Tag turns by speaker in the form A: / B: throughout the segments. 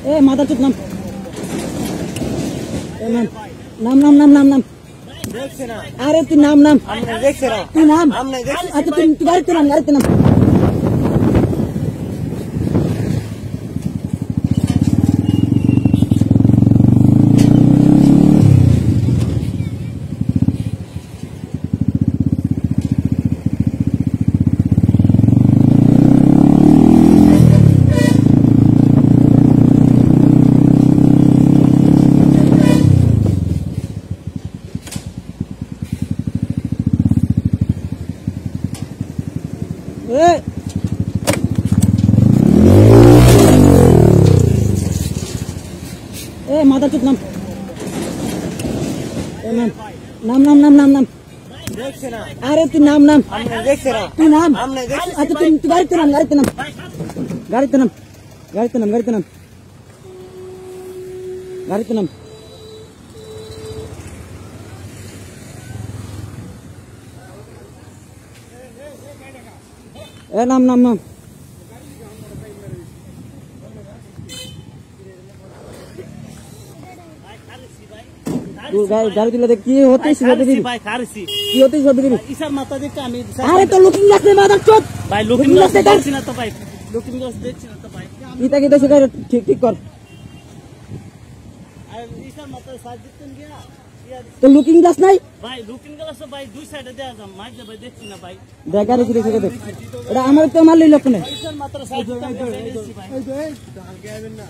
A: এ মাথা চুপ নাম নাম নাম নাম নাম নাম আরে তুই নাম নাম তুই নাম আচ্ছা তুই গাড়িতে নাম মাথা চুপ নাম নাম নাম নাম নাম নাম আরে তুই নাম নাম তুই নাম আচ্ছা তুই গাড়িতে নাম এ নাম নাম নাম গাড়ি তুলে কি হতে আরে তো লুকিং গ্লাস নেই মাদার চোদ ভাই লুকিং গ্লাস দেখছি না তো ভাই ইটা কি দেশে ঠিক কর আর ইসার মাথা সাইড দিতেন গিয়া তো লুকিং গ্লাস নাই ভাই লুকিং গ্লাস তো ভাই দুই সাইডে দেয়া যাম মাইক দে ভাই দেখছি না ভাই গাড়ি কি দেখে দেখ এটা আমার তো মারলি লোক না ইসার মাথা সাইড দিতেন এই তো এই আগে আইবেন না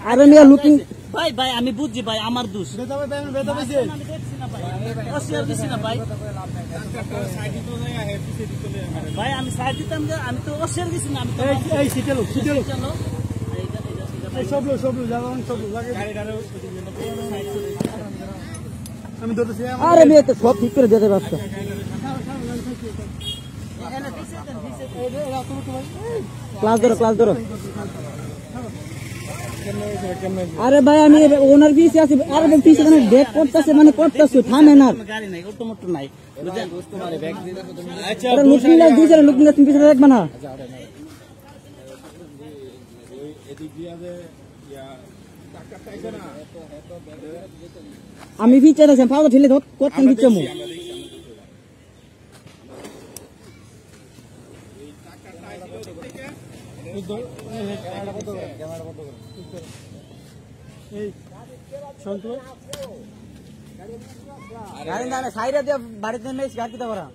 A: আরে মিয়া লুকিং ভাই ভাই আমি বুঝছি ভাই আমার দোষ বেটা ভাই আমি বেটা পাইছি আমি দেখছি না ভাই অসিয়ার দিছি না ভাই সাইড দিতে জায়গা হে পিছে দিতে ভাই আমি সাইড দিতাম আমি তো অসিয়ার দিছি না আমি তো এই সিটে লোক এই সব লোক জায়গা সব লাগে গাড়িটারে আমি ধরতেছি আরে মেয়ে তো সব ঠিক করে দিয়ে দেবে আজকে ক্লাস ধরো আরে ভাই আমি ওনার পিছে আছি আরে পিছে মানে ব্যাগ করতেছে মানে করতেছে থামে না গাড়ি নাই অটো মোটর নাই বুঝেন তোমারে ব্যাগ দিয়ে দাও তুমি আচ্ছা লুকিং গ্লাস দুইটা লুকিং গ্লাস পিছে দেখবা না এদিক দিয়া যে ইয়া টাকা পাইছে না আমি পিছে আছি পাও ঠেলে ধর করতেন পিছে মু গাড়ি না সাইডে দিয়ে বাড়িতে নেই গাড়ি দিতে পারা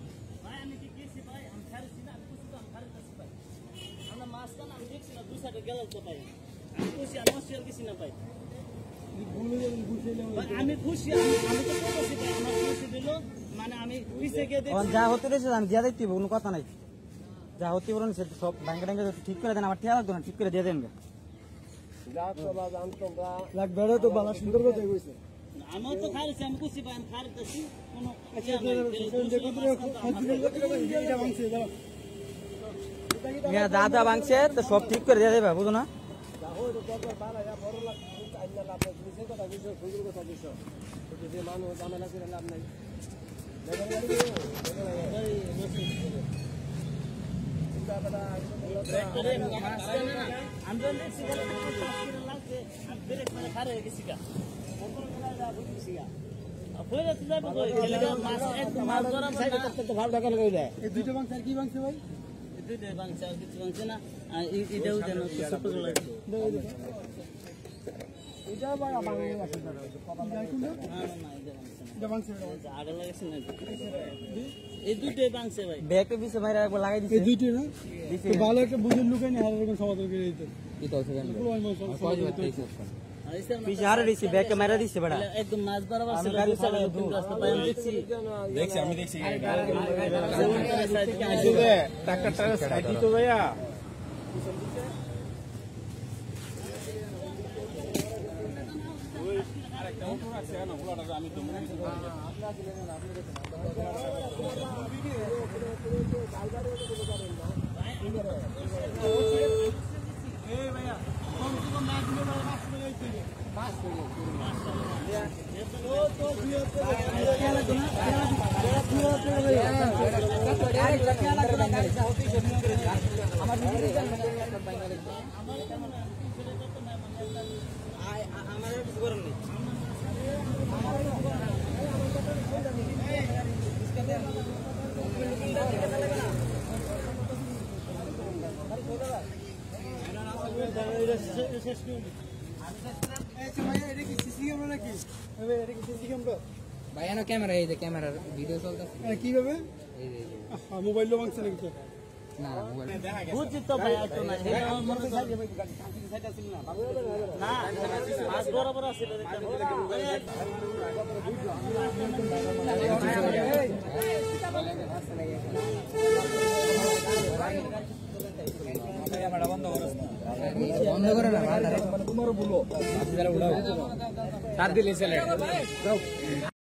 A: আমি খুশি মানে আমি যা হতে রয়েছে আমি দিয়া দেখতে কোনো কথা নাই যা হতে বলুন সে সব ব্যাংকে ট্যাঙ্কে ঠিক করে দেন আমার ঠিক লাগতো না ঠিক করে দিয়ে দেন লাগবে তো বালা সুন্দর কথা কইছে আমি তো খাইছি আমি খুশি ভাই আমি খাইতেছি কোনো দাদা ভাঙছে তো সব ঠিক করে দিয়ে দেবে বুঝো না লাগাই দিচ্ছে ভালো একটা বুঝের লুকাই না সমাধান করে দিতে পিছে হারে দিছি ব্যাকে মারা দিছে বড়া একদম মাছ বরাবর ছিল গাড়ি চালা দুই রাস্তা পাই আমি দেখছি আমি দেখছি ট্রাক্টরটা সাইড দিতে ভাইয়া ওই আরেকটা মোটর আছে না ওলাটা আমি তো মনে করছি আপনারা ছিলেন না আপনি এই ভাইয়া কোন কোন না দিলে মাছ চলে যাইছে মাছ চলে আমার আমার কিছু করার নেই।
B: ভাই এনো ক্যামেরা, এই যে ক্যামেরার ভিডিও চলতেছে
C: কিভাবে
B: এই যে
C: মোবাইল ভাঙছে নাকি তো?
B: না মোবাইল
A: বুঝছি তো ভাই, এত না না মাছ বরাবর আছে
B: বন্ধ করে না
C: তোমারও বলো
B: তার দিলে চলে